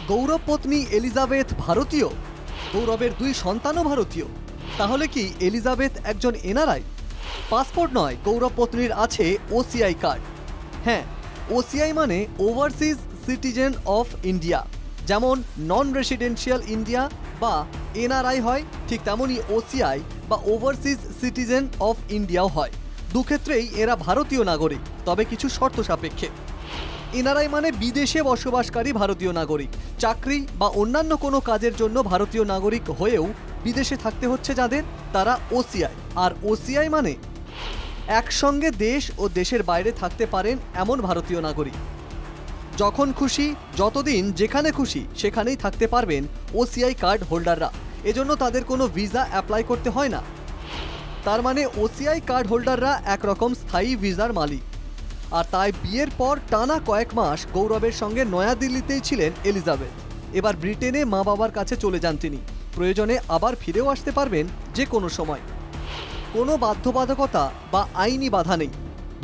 গৌরব পত্নী এলিজাবেথ ভারতীয়, গৌরবের দুই সন্তানও ভারতীয়। তাহলে কি এলিজাবেথ একজন এনআরআই? পাসপোর্ট নয়, গৌরব পত্নীর আছে ওসিআই কার্ড। হ্যাঁ, ওসিআই মানে ওভারসিজ সিটিজেন অফ ইন্ডিয়া। যেমন নন রেসিডেন্সিয়াল ইন্ডিয়া বা এনআরআই হয়, ঠিক তেমনই ওসিআই বা ওভারসিজ সিটিজেন অফ ইন্ডিয়াও হয়। দুক্ষেত্রেই এরা ভারতীয় নাগরিক, তবে কিছু শর্ত সাপেক্ষে। এনআরআই মানে বিদেশে বসবাসকারী ভারতীয় নাগরিক। চাকরি বা অন্যান্য কোনো কাজের জন্য ভারতীয় নাগরিক হয়েও বিদেশে থাকতে হচ্ছে যাদের, তারা ওসিআই। আর ওসিআই মানে একসঙ্গে দেশ ও দেশের বাইরে থাকতে পারেন এমন ভারতীয় নাগরিক। যখন খুশি, যতদিন, যেখানে খুশি সেখানেই থাকতে পারবেন ওসিআই কার্ড হোল্ডাররা। এজন্য তাদের কোনো ভিসা অ্যাপ্লাই করতে হয় না। তার মানে ওসিআই কার্ড হোল্ডাররা একরকম স্থায়ী ভিসার মালিক। আর তাই বিয়ের পর টানা কয়েক মাস গৌরবের সঙ্গে নয়াদিল্লিতেই ছিলেন এলিজাবেথ। এবার ব্রিটেনে মা বাবার কাছে চলে যান তিনি। প্রয়োজনে আবার ফিরেও আসতে পারবেন যে কোনো সময়। কোনো বাধ্যবাধকতা বা আইনি বাধা নেই।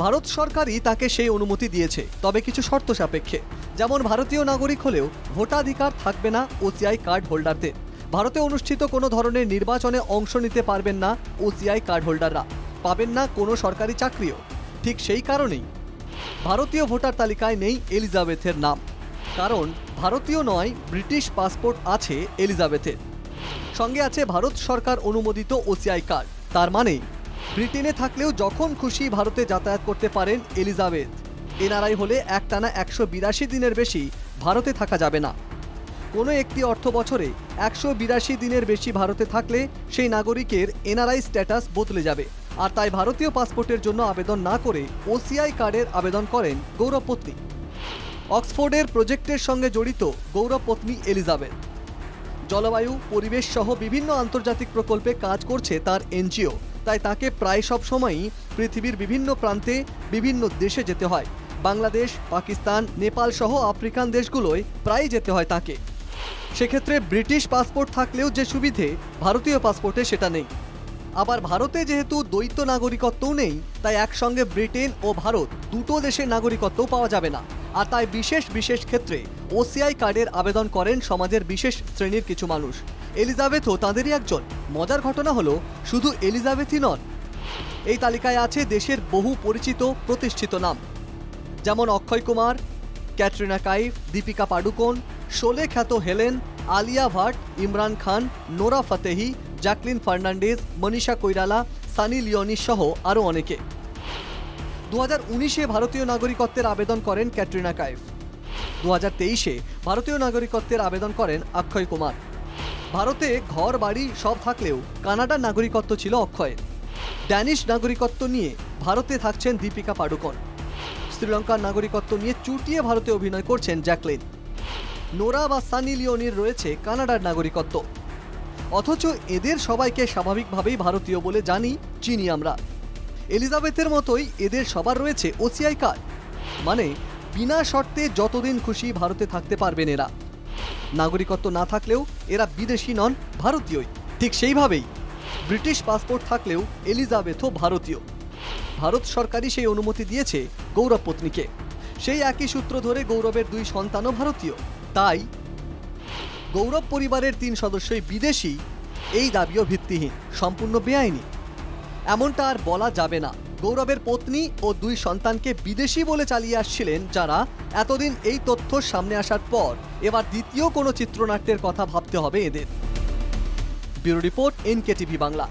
ভারত সরকারই তাকে সেই অনুমতি দিয়েছে, তবে কিছু শর্ত সাপেক্ষে। যেমন ভারতীয় নাগরিক হলেও ভোটাধিকার থাকবে না ওসিআই কার্ড হোল্ডারদের। ভারতে অনুষ্ঠিত কোনো ধরনের নির্বাচনে অংশ নিতে পারবেন না ওসিআই কার্ড হোল্ডাররা। পাবেন না কোনো সরকারি চাকরিও। ঠিক সেই কারণেই ভারতীয় ভোটার তালিকায় নেই এলিজাবেথের নাম। কারণ ভারতীয় নয়, ব্রিটিশ পাসপোর্ট আছে এলিজাবেথের। সঙ্গে আছে ভারত সরকার অনুমোদিত ওসিআই কার্ড। তার মানে ব্রিটেনে থাকলেও যখন খুশি ভারতে যাতায়াত করতে পারেন এলিজাবেথ। এনআরআই হলে একটানা 182 দিনের বেশি ভারতে থাকা যাবে না। কোনো একটি অর্থ বছরে 182 দিনের বেশি ভারতে থাকলে সেই নাগরিকের এনআরআই স্ট্যাটাস বদলে যাবে। আর তাই ভারতীয় পাসপোর্টের জন্য আবেদন না করে ওসিআই কার্ডের আবেদন করেন গৌরব পত্নী। অক্সফোর্ডের প্রজেক্টের সঙ্গে জড়িত গৌরব পত্নী এলিজাবেথ। জলবায়ু, পরিবেশ সহ বিভিন্ন আন্তর্জাতিক প্রকল্পে কাজ করছে তার এনজিও। তাই তাকে প্রায় সব সময়ই পৃথিবীর বিভিন্ন প্রান্তে বিভিন্ন দেশে যেতে হয়। বাংলাদেশ, পাকিস্তান, নেপাল সহ আফ্রিকান দেশগুলোয় প্রায় যেতে হয় তাকে। সেক্ষেত্রে ব্রিটিশ পাসপোর্ট থাকলেও যে সুবিধে, ভারতীয় পাসপোর্টে সেটা নেই। আবার ভারতে যেহেতু দ্বৈত নাগরিকত্বও নেই, তাই একসঙ্গে ব্রিটেন ও ভারত দুটো দেশের নাগরিকত্বও পাওয়া যাবে না। আর তাই বিশেষ বিশেষ ক্ষেত্রে ওসিআই কার্ডের আবেদন করেন সমাজের বিশেষ শ্রেণীর কিছু মানুষ। এলিজাবেথও তাদেরই একজন। মজার ঘটনা হলো, শুধু এলিজাবেথই নন, এই তালিকায় আছে দেশের বহু পরিচিত প্রতিষ্ঠিত নাম। যেমন অক্ষয় কুমার, ক্যাটরিনা কাইফ, দীপিকা পাডুকোন, শোলে খ্যাত Helen, Alia Bhatt, Imran Khan, Nora Fatehi, Jacqueline Fernandez, Manisha Koirala, Sunny Leone সহ আরও অনেকে। 2019-এ ভারতীয় নাগরিকত্বের আবেদন করেন ক্যাটরিনা কাইফ। 2023-এ ভারতীয় নাগরিকত্বের আবেদন করেন অক্ষয় কুমার। ভারতে ঘর বাড়ি সব থাকলেও কানাডার নাগরিকত্ব ছিল অক্ষয়ের। ড্যানিশ নাগরিকত্ব নিয়ে ভারতে থাকছেন দীপিকা পাডুকোন। শ্রীলঙ্কার নাগরিকত্ব নিয়ে চুটিয়ে ভারতে অভিনয় করছেন জ্যাকলিন। নোরা বা সানি লিওনির রয়েছে কানাডার নাগরিকত্ব। অথচ এদের সবাইকে স্বাভাবিকভাবেই ভারতীয় বলে জানি, চিনি আমরা। এলিজাবেথের মতোই এদের সবার রয়েছে ওসিআই কার্ড। মানে বিনা শর্তে যতদিন খুশি ভারতে থাকতে পারবেন এরা। নাগরিকত্ব না থাকলেও এরা বিদেশি নন, ভারতীয়ই। ঠিক সেইভাবেই ব্রিটিশ পাসপোর্ট থাকলেও এলিজাবেথও ভারতীয়। ভারত সরকারই সেই অনুমতি দিয়েছে গৌরব পত্নীকে। সেই একই সূত্র ধরে গৌরবের দুই সন্তানও ভারতীয়। তাই গৌরব পরিবারের 3 সদস্যই বিদেশি, এই দাবিও ভিত্তিহীন, সম্পূর্ণ বেআইনি। এমনটা আর বলা যাবে না। গৌরবের পত্নী ও 2 সন্তানকে বিদেশি বলে চালিয়ে আসছিলেন যারা, এতদিন এই তথ্য সামনে আসার পর এবার দ্বিতীয় কোনো চিত্রনাট্যের কথা ভাবতে হবে এদের। Bureau report, NKTV Bangla.